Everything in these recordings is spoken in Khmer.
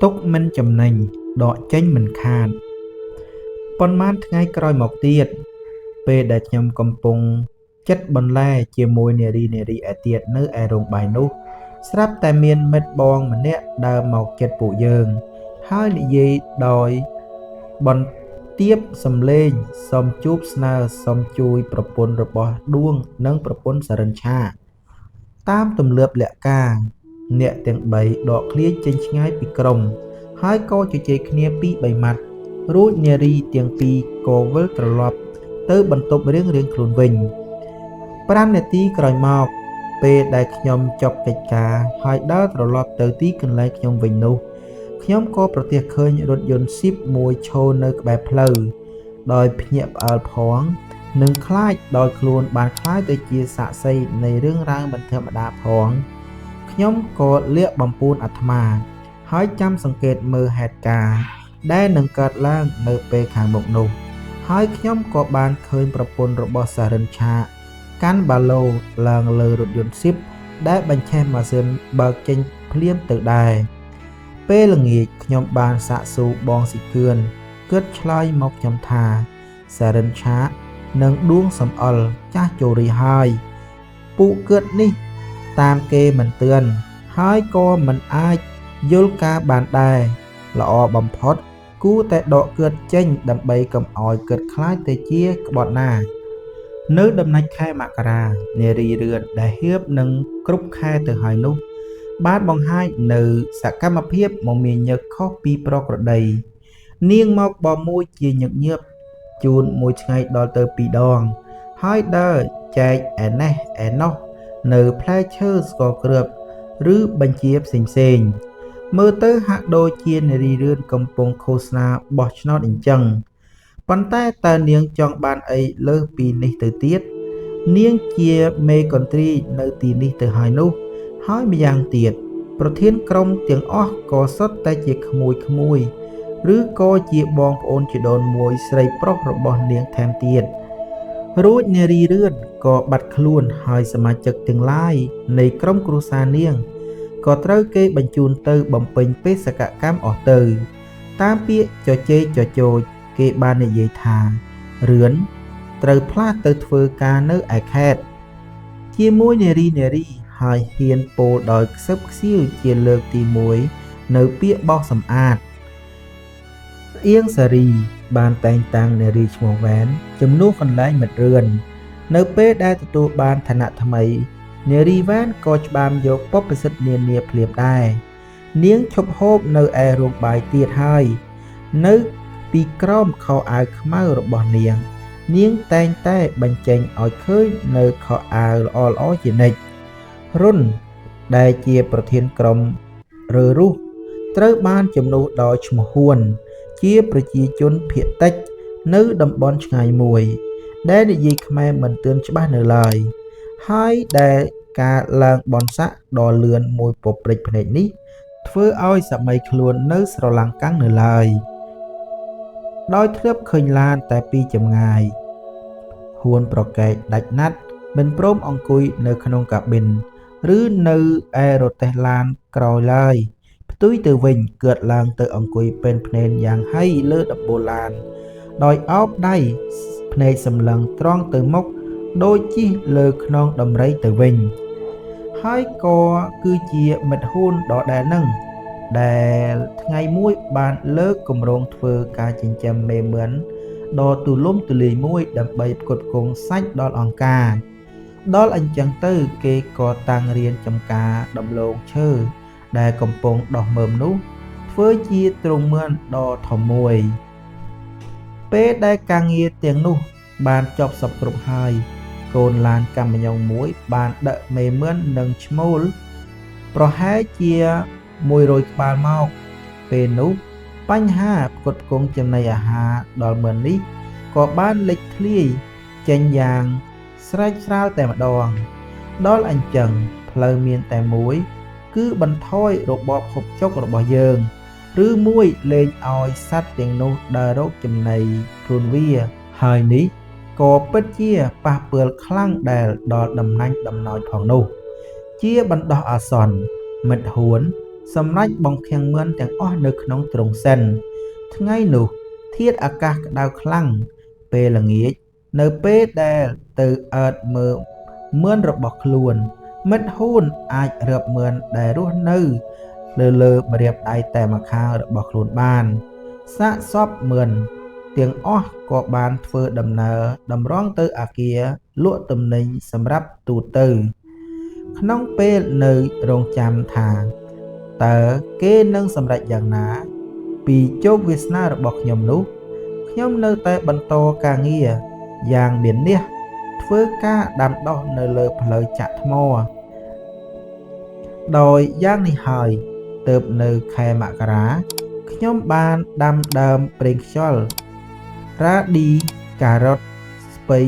ទុកមិនចំណេញដកចេញមិនខាតប៉ុន្មានថ្ងៃក្រោយមកទៀតពេលដែលខ្ញុំកំពុងចិត្តបន្លែជាមួយនារីឯទៀតនៅឯរោងបាយនោះស្រាប់តែមានមិត្តបងម្នាក់ដើរមកជិតពួកយើងហើយនិយាយដោយបន្ទាបសំឡេងសុំជួបស្នើសុំជួយប្រពន្ធរបស់ដួងនិងប្រពន្ធសរិនឆាតាមទម្លាប់លក្ខការអ្នកទាំង3ដកឃ្លាចេញឆ្ងាយពីក្រុមហើយក៏ជជែកគ្នា2-3ម៉ាត់រួចនារីទាំងពីរក៏វិលត្រឡប់ទៅបន្ទប់រៀងខ្លួនវិញ5នាទីក្រោយមកពេលដែលខ្ញុំចប់កិច្ចការហើយដើរត្រឡប់ទៅទីកន្លែងខ្ញុំវិញនោះខ្ញុំក៏ប្រទះឃើញរថយន្តស៊ីបមួយឈរនៅក្បែរផ្លូវដោយភ្ញាក់ផ្អើលផងនិងខ្លាចដោយខ្លួនបានខ្លាយទៅជាសាក្សីនៃរឿងរ៉ាវមិនធម្មតាផងខ្ញុំក៏លាកបំពួនអាត្មាហើយចាំសង្កេតមើលហេតុការណ៍ដែលនឹងកើតឡើងនៅពេលខាងមុខនោះហើយខ្ញុំក៏បានឃើញប្រពន្ធរបស់សរិនឆាកាន់បាឡូឡើងលើរថយន្តស៊ីបដែលបញ្ឆេះម៉ាស៊ីនបើកចេញភ្លាមទៅដែរពេលល្ងាចខ្ញុំបានសាកសួរបងស៊ីគឿនគិតឆ្លើយមកខ្ញុំថាសរិនឆានិងដួងសំអល់ចាស់ជោរីហើយពួកគិតនេះតាមគេមិនទឿនហើយក៏មិនអាចយល់ការបានដែរល្អបំផុតគួរតែដកគិតចេញដើម្បីកុំឲ្យគិតខ្លាចទៅជាក្បត់ណានៅដំណាច់ខែមករានារីរឿនដែលហៀបនឹងគ្រប់ខែទៅហើយនោះបានបង្ហាញនៅសកម្មភាពមមាញឹកខុសពីប្រក្រតីនាងមកបមួយជាញឹកញាប់ជូនមួយថ្ងៃដល់ទៅ2ដងហើយដើរចែកឯនេះឯនោះនៅផ្លែឈើស្ករគ្រាប់ឬបញ្ជាផ្សេងមើលទៅហាក់ដូចជានារីរឿនកំពុងឃោសនាបោះឆ្នោតអញ្ចឹងប៉ុន្តែតើនាងចង់បានអីលើសពីនេះទៅទៀតនាងជាមេកន្ត្រីនៅទីនេះទៅហើយនោះហើយម្យ៉ាងទៀតប្រធានក្រុមទាំងអស់ក៏សុទ្ធតែជាក្មួយឬក៏ជាបងប្អូនជីដូនមួយស្រីប្រុសរបស់នាងថែមទៀតរួចនារីរឿនក៏បាត់ខ្លួនហើយសមាជិកទាំងឡាយនៃក្រុមគ្រួសារនាងក៏ត្រូវគេបញ្ជូនទៅបំពេញបេសកកម្មអស់ទៅតាមពាក្យជជែកចជោចគេបាននិយាយថារឿនត្រូវផ្លាស់ទៅធ្វើការនៅឯខេត្តជាមួយនារីហើយហ៊ានពោលដោយខ្សឹបខ្សៀវជាលើកទី1នៅពាក្យបោសសម្អាតអៀងសារីបានតែងតាំងនារីឈ្មោះវ៉ែនជំនួសកន្លែងមិត្តរឿននៅពេលដែលទទួលបានឋានៈថ្មីនារីវ៉ែនក៏ច្បាមយកពពិសិដ្ឋនានាភ្លាមដែរនាងឈប់ហូបនៅឯរោងបាយទៀតហើយនៅពីក្រោមខោអាវខ្មៅរបស់នាងតែងតែបញ្ចេញឲ្យឃើញនៅខោអាវល្អជានិច្ចរុនដែលជាប្រធានក្រុមរើរុះត្រូវបានជំនួសដោយឈ្មោះហ៊ួនជាប្រជាជនភាគតិចនៅតំបន់ឆ្ងាយមួយដែលនិយាយខ្មែរមិនទាន់ច្បាស់នៅឡើយហើយដែលការឡើងបនស័កដ៏លឿនមួយពព្រិចភ្នែកនេះធ្វើឲ្យសម័យខ្លួននៅស្រឡង្កាំងនៅឡើយដោយធ្លាប់ឃើញឡានតែពីចម្ងាយហ៊ួនប្រកែកដាច់ណាត់មិនព្រមអង្គុយនៅក្នុងកាប៊ីនឬនៅឯរទេះឡានក្រោយឡើយផ្ទុយទៅវិញកើតឡើងទៅអង្គុយពេនភ្នែនយ៉ាងហីលើដំបូលឡានដោយអោបដៃភ្នែកសម្លឹងត្រង់ទៅមុខដូចជិះលើខ្នងដំរីទៅវិញហើយក៏គឺជាមិត្តហ៊ួនដដែលនឹងដែលថ្ងៃមួយបានលើកគម្រោងធ្វើការចិញ្ចឹមមេមឿនដ៏ទូលំទូលាយមួយដើម្បីផ្គត់ផ្គង់សាច់ដល់អង្គការដល់អញ្ចឹងទៅគេក៏តាំងរៀនចំការដំឡូងឈើដែលកំពុងដោះមើមនោះធ្វើជាទ្រុងមឿនដ៏ធំមួយពេលដែលការងារទាំងនោះបានចប់សពគ្រប់ហើយកូនឡានកាំញ៉ុងមួយបានដឹកមេមឿននិងឈ្មោលប្រហែលជា100ក្បាលមកពេលនោះបញ្ហាផ្គត់ផ្គង់ចំណីអាហារដល់មឿននេះក៏បានលេចធ្លាយចេញយ៉ាងស្រេចស្រាលតែម្ដងដល់អញ្ចឹងផ្លូវមានតែមួយគឺបន្ថយរបបហូបចុករបស់យើងឬមួយលែងឲ្យសត្វទាំងនោះដើររកចំណីខ្លួនវាហើយនេះក៏ពិតជាប៉ះពាល់ខ្លាំងដែលដល់ដំណាញ់ដំណោចផងនោះជាបណ្ដោះអាសន្នមិត្តហ៊ួន សម្រាប់បងខាំងមឿនទាំងអស់នៅក្នុងទ្រង់សិនថ្ងៃនោះធាតុអាកាសក្តៅខ្លាំងពេលល្ងាចនៅពេលដែលទៅអើតមើលមឿនរបស់ខ្លួនមិត្តហ៊ូនអាចរឹបមឿនដែលរស់នៅលើម្រាមដៃតែម្ខាងរបស់ខ្លួនបានសាកសពមឿនទាំងអស់ក៏បានធ្វើដំណើរតម្រង់ទៅអាគារលក់ទំនិញសម្រាប់ទូទៅក្នុងពេលនៅរងចាំថាតើគេនឹងសម្រេចយ៉ាងណាពីជោគវាសនារបស់ខ្ញុំនោះខ្ញុំនៅតែបន្តការងារយ៉ាងមាននេះធ្វើការដាំដុះនៅលើផ្លូវចាក់ថ្មដោយយ៉ាងនេះហើយទើបនៅខែមករាខ្ញុំបានដាំដើមប្រេងខ្យល់រ៉ាឌីការ៉ុតស្ពៃ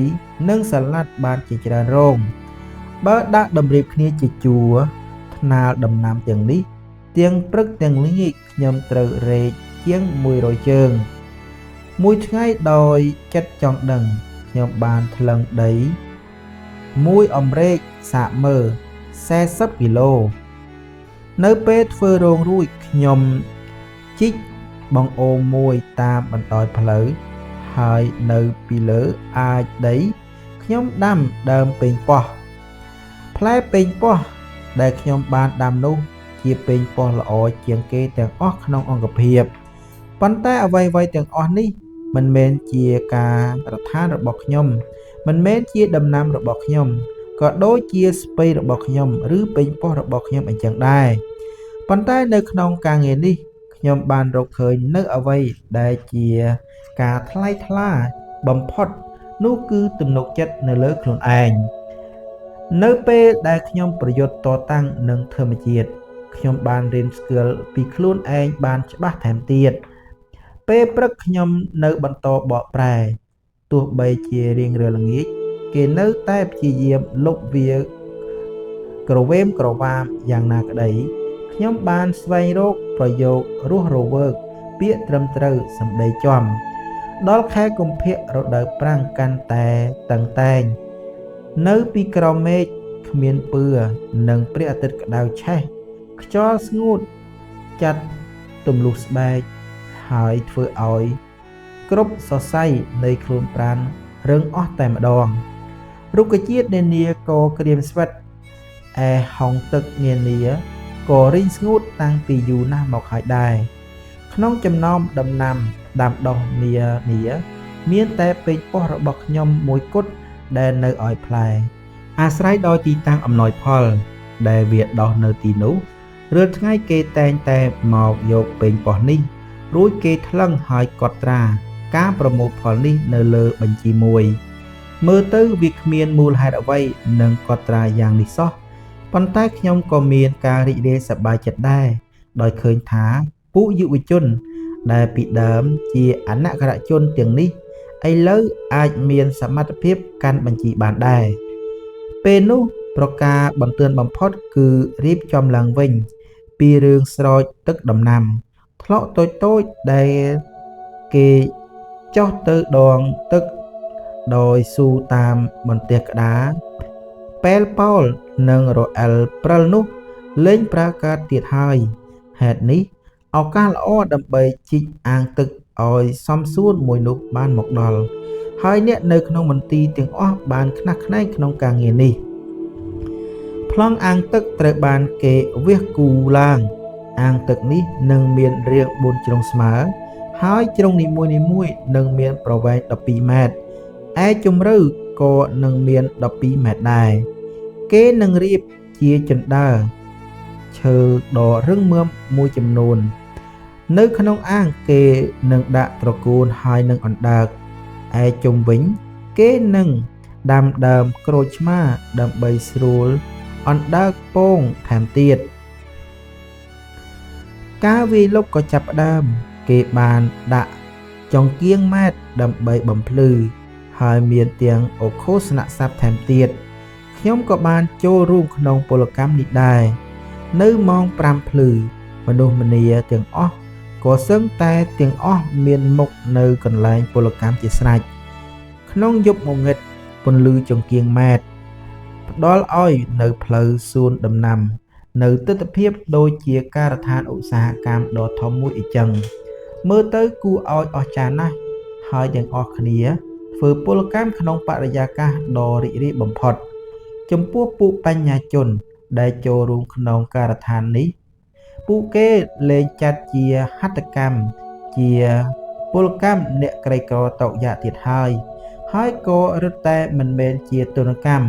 និងសាឡាត់បានជាច្រើនរងបើដាក់តម្រៀបគ្នាជាជួរថ្នាលដំណាំទាំងនេះទាំងព្រឹកទាំងល្ងាចខ្ញុំត្រូវរែកជាង100ជើងមួយថ្ងៃដោយចិត្តចង់ដឹងខ្ញុំបានថ្លឹងដីមួយអំរែកសាកមើល40គីឡូនៅពេលធ្វើរោងរួចខ្ញុំជីកបងអូមមួយតាមបន្តោយផ្លូវហើយនៅពីលើអាចដីខ្ញុំដាំដើមប៉េងប៉ោះផ្លែប៉េងប៉ោះដែលខ្ញុំបានដាំនោះជាប៉េងប៉ោះល្អជាងគេទាំងអស់ក្នុងអង្គភាពប៉ុន្តែអ្វីៗទាំងអស់នេះមិនមែនជាការរដ្ឋានរបស់ខ្ញុំមិនមែនជាដំណាំរបស់ខ្ញុំក៏ដូចជាស្ពៃរបស់ខ្ញុំឬប៉េងប៉ោះរបស់ខ្ញុំអញ្ចឹងដែរប៉ុន្តែនៅក្នុងការងារនេះខ្ញុំបានរកឃើញនៅអ្វីដែលជាការថ្លៃថ្លាបំផុតនោះគឺទំនុកចិត្តនៅលើខ្លួនឯងនៅពេលដែលខ្ញុំប្រយុទ្ធតតាំងនឹងធម្មជាតិខ្ញុំបានរៀនស្គាល់ពីខ្លួនឯងបានច្បាស់ថែមទៀតពេលព្រឹកខ្ញុំនៅបន្តបកប្រែទោះបីជារៀងរាល់ល្ងាចគេនៅតែព្យាយាមលុបវាក្រវេមក្រវាមយ៉ាងណាក្តីខ្ញុំបានស្វែងរកប្រយោគរស់រវើកពាក្យត្រឹមត្រូវសម្ដីចំដល់ខែកុម្ភៈរដូវប្រាំងកាន់តែតឹងតែងនៅពីក្រោមមេឃគ្មានពឿនិងព្រះអាទិត្យក្តៅឆេះខ្យល់ស្ងួតចាត់ទម្លុះស្បែកហើយធ្វើឲ្យគ្រប់សរសៃនៃខ្លួនប្រាណរឹងអស់តែម្ដងរុក្ខជាតិនានាក៏ក្រៀមស្វិតឯហុងទឹកនានាក៏រីងស្ងួតតាំងពីយូរណាស់មកហើយដែរក្នុងចំណោមដំណាំដាំដុះនានាមានតែពេកប៉ោះរបស់ខ្ញុំមួយគត់ដែលនៅឲ្យផ្លែអាស្រ័យដោយទីតាំងអំណោយផលដែលវាដុះនៅទីនោះរាល់ថ្ងៃគេតែងតែមកយកពេញប៉ោះនេះរួចគេថ្លឹងហើយកត់ត្រាការប្រមូលផលនេះនៅលើបញ្ជីមួយមើលទៅវាគ្មានមូលហេតុអ្វីនឹងកត់ត្រាយ៉ាងនេះសោះប៉ុន្តែខ្ញុំក៏មានការរីករាយសប្បាយចិត្តដែរដោយឃើញថាពួកយុវជនដែលពីដើមជាអនក្ខរជនទាំងនេះឥឡូវអាចមានសមត្ថភាពកាន់បញ្ជីបានដែរពេលនោះប្រការបន្ទាន់បំផុតគឺរៀបចំឡើងវិញពីរឿងស្រោចទឹកដំណាំថ្លុកតូចៗដែលគេចោះទៅដងទឹកដោយស៊ូតាមបន្ទះក្តារប៉ែលប៉ោលនិងរអិលព្រិលនោះលែងប្រើកើតទៀតហើយហេតុនេះឱកាសល្អដើម្បីជីកអាងទឹកឲ្យសមសួនមួយនោះបានមកដល់ហើយអ្នកនៅក្នុងមន្ទីរទាំងអស់បានខ្នះខ្នែងក្នុងការងារនេះប្លង់អាងទឹកត្រូវបានគេវាសគូឡើងអាងទឹកនេះនឹងមានរាង4ជ្រុងស្មើហើយជ្រុងនីមួយៗនឹងមានប្រវែង12ម៉ែត្រឯជម្រៅក៏នឹងមាន12ម៉ែត្រដែរគេនឹងរៀបជាជណ្ដើរឈើដ៏រឹងមាំមួយចំនួននៅក្នុងអាងគេនឹងដាក់ត្រកួនហើយនឹងអណ្ដើកឯជុំវិញគេនឹងដាំដើមក្រូចឆ្មាដើម្បីស្រួលអណ្ដើកពងថែមទៀតការវាយលុកក៏ចាប់ផ្ដើមគេបានដាក់ចង្គៀងម៉ែត្រដើម្បីបំភ្លឺហើយមានទាំងអូខូស្នាក់ស័ព្ទថែមទៀតខ្ញុំក៏បានចូលរួមក្នុងពលកម្មនេះដែរនៅម៉ោង5ភ្លឺមនុស្សម្នាទាំងអស់ក៏សឹងតែទាំងអស់មានមុខនៅកន្លែងពលកម្មជាស្រេចក្នុងយប់ងងឹតពន្លឺចង្គៀងម៉ែត្រផ្ដល់ឲ្យនៅផ្លូវសួនដំណាំ នៅទស្សនភាពដូចជាការដ្ឋានឧស្សាហកម្មដ៏ធំមួយអញ្ចឹងមើលទៅគួរឲ្យអស្ចារ្យណាស់ហើយទាំងអស់គ្នាធ្វើពលកម្មក្នុងបរិយាកាសដ៏រីករាយបំផុតចំពោះពួកបញ្ញាជនដែលចូលរួមក្នុងការដ្ឋាននេះពួកគេលែងចាត់ជាហត្ថកម្មជាពលកម្មអ្នកក្រីក្រតោកយ៉ាទៀតហើយក៏រឹតតែមិនមែនជាទនកម្ម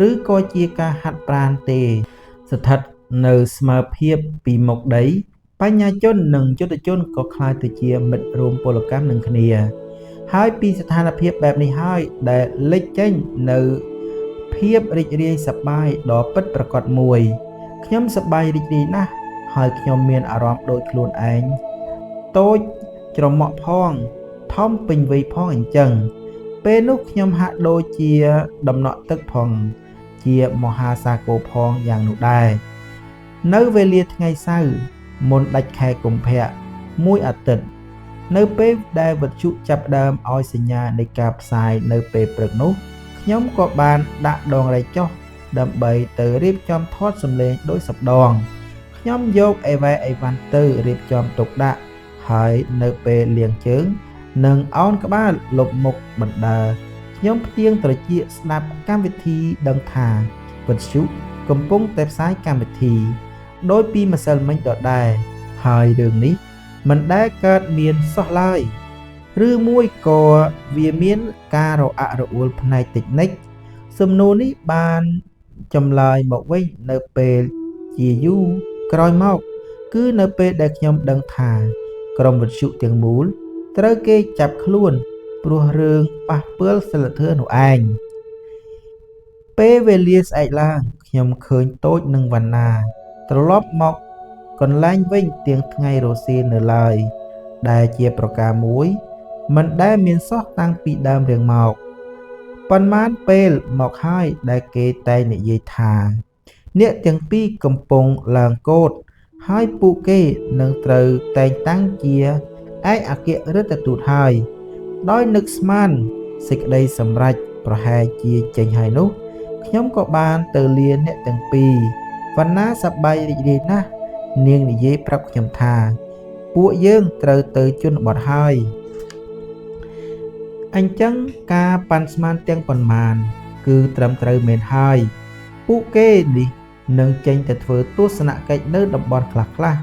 ឬក៏ជាការហាត់ប្រាណទេស្ថិតនៅស្មើភាពពីមុខដីបញ្ញាជននិងយុទ្ធជនក៏ខ្លាចទៅជាមិត្តរួមពលកម្មនឹងគ្នាហើយពីស្ថានភាពបែបនេះហើយដែលលេចចេញនៅភាពរីករាយសប្បាយដ៏ពិតប្រាកដមួយខ្ញុំសប្បាយរីករាយណាស់ហើយខ្ញុំមានអារម្មណ៍ដូចខ្លួនឯងតូចច្រមុះផងធំពេញវ័យផងអញ្ចឹងពេលនោះខ្ញុំហាក់ដូចជាដំណក់ទឹកផងជាមហាសាគរផងយ៉ាងនោះដែរនៅវេលាថ្ងៃសៅរ៍មុនដាច់ខែកុម្ភៈមួយអាទិត្យនៅពេលដែលវិទ្យុចាប់ផ្ដើមឲ្យសញ្ញានៃការផ្សាយនៅពេលព្រឹកនោះខ្ញុំក៏បានដាក់ដងរែកចុះដើម្បីទៅរៀបចំថតសំឡេងដោយសប្ដងខ្ញុំយកអីវ៉ាន់ទៅរៀបចំទុកដាក់ហើយនៅពេលលាងជើងនិងអោនក្បាលលុបមុខបណ្ដើខ្ញុំផ្ទៀងត្រចៀកស្ដាប់កម្មវិធីដឹងថាវិទ្យុកំពុងតែផ្សាយកម្មវិធីដោយពីម្សិលមិញដដែលហើយរឿងនេះមិនដែលកើតមានសោះឡើយឬមួយក៏វាមានការរអាក់រអួលផ្នែកតិចនិចសំណួរនេះបានចម្លើយមកវិញនៅពេលជាយូរក្រោយមកគឺនៅពេលដែលខ្ញុំដឹងថាក្រុមវិទ្យុទាំងមូលត្រូវគេចាប់ខ្លួនព្រោះរឿងប៉ះពាល់សីលធម៌នោះឯងពេលវេលាស្អែកឡើងខ្ញុំឃើញតូចនិងវណ្ណាត្រឡប់មកកន្លែងវិញទាំងថ្ងៃរសៀលនៅឡើយដែលជាប្រការមួយមិនដែលមានសោះតាំងពីដើមរឿងមកប៉ុន្មានពេលមកហើយដែលគេតែងនិយាយថាអ្នកទាំងពីរកំពុងឡើងកូដហើយពួកគេនឹងត្រូវតែងតាំងជាឯកអគ្គរដ្ឋទូតហើយដោយនឹកស្មានសេចក្តីសម្រេចប្រហែលជាចេញហើយនោះខ្ញុំក៏បានទៅលាអ្នកទាំងពីរវណ្ណាសប្បាយរីករាយណាស់នាងនិយាយប្រាប់ខ្ញុំថាពួកយើងត្រូវទៅជនបទហើយអញ្ចឹងការប៉ាន់ស្មានទាំងប៉ុន្មានគឺត្រឹមត្រូវមែនហើយពួកគេនេះនឹងចេញទៅធ្វើទស្សនកិច្ចនៅតំបន់ខ្លះៗ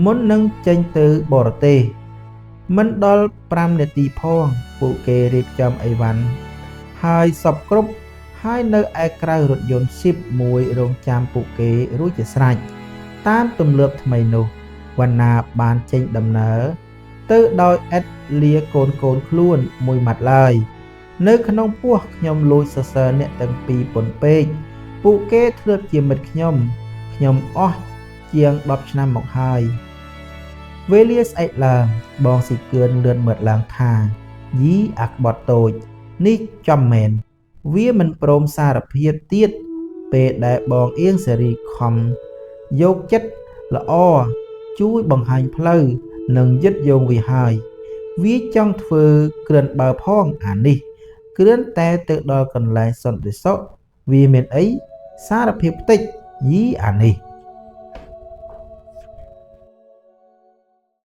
មុននឹងចេញទៅបរទេសមិនដល់5នាទីផងពួកគេរៀបចំអីវ៉ាន់ហើយសពគ្រប់ហើយនៅឯក្រៅរថយន្តស៊ីបមួយរងចាំពួកគេរួចជាស្រេចតាមទម្លាប់ថ្មីនោះវណ្ណាបានចេញដំណើរទៅដោយឥតលាកូនខ្លួនមួយម៉ាត់ឡើយនៅក្នុងពោះខ្ញុំលួចសរសើរអ្នកទាំងពីរពន់ពេកពួកគេធ្លាប់ជាមិត្តខ្ញុំអស់ជាង10ឆ្នាំមកហើយវេលាស្អែកឡើងបងស៊ីគឿនលឿនមើលឡើងថាយីអាក្បត់តូចនេះចំមែនវាមិនព្រមសារភាពទៀតពេលដែលបងអៀងសេរីខំយកចិត្តល្អជួយបង្ហាញផ្លូវនិងយឹតយងវាហើយវាចង់ធ្វើគ្រឿនបើផងអានេះគ្រឿនតែទៅដល់កន្លែងសន្តិសុខវាមានអីសារភាពតិចយីអានេះ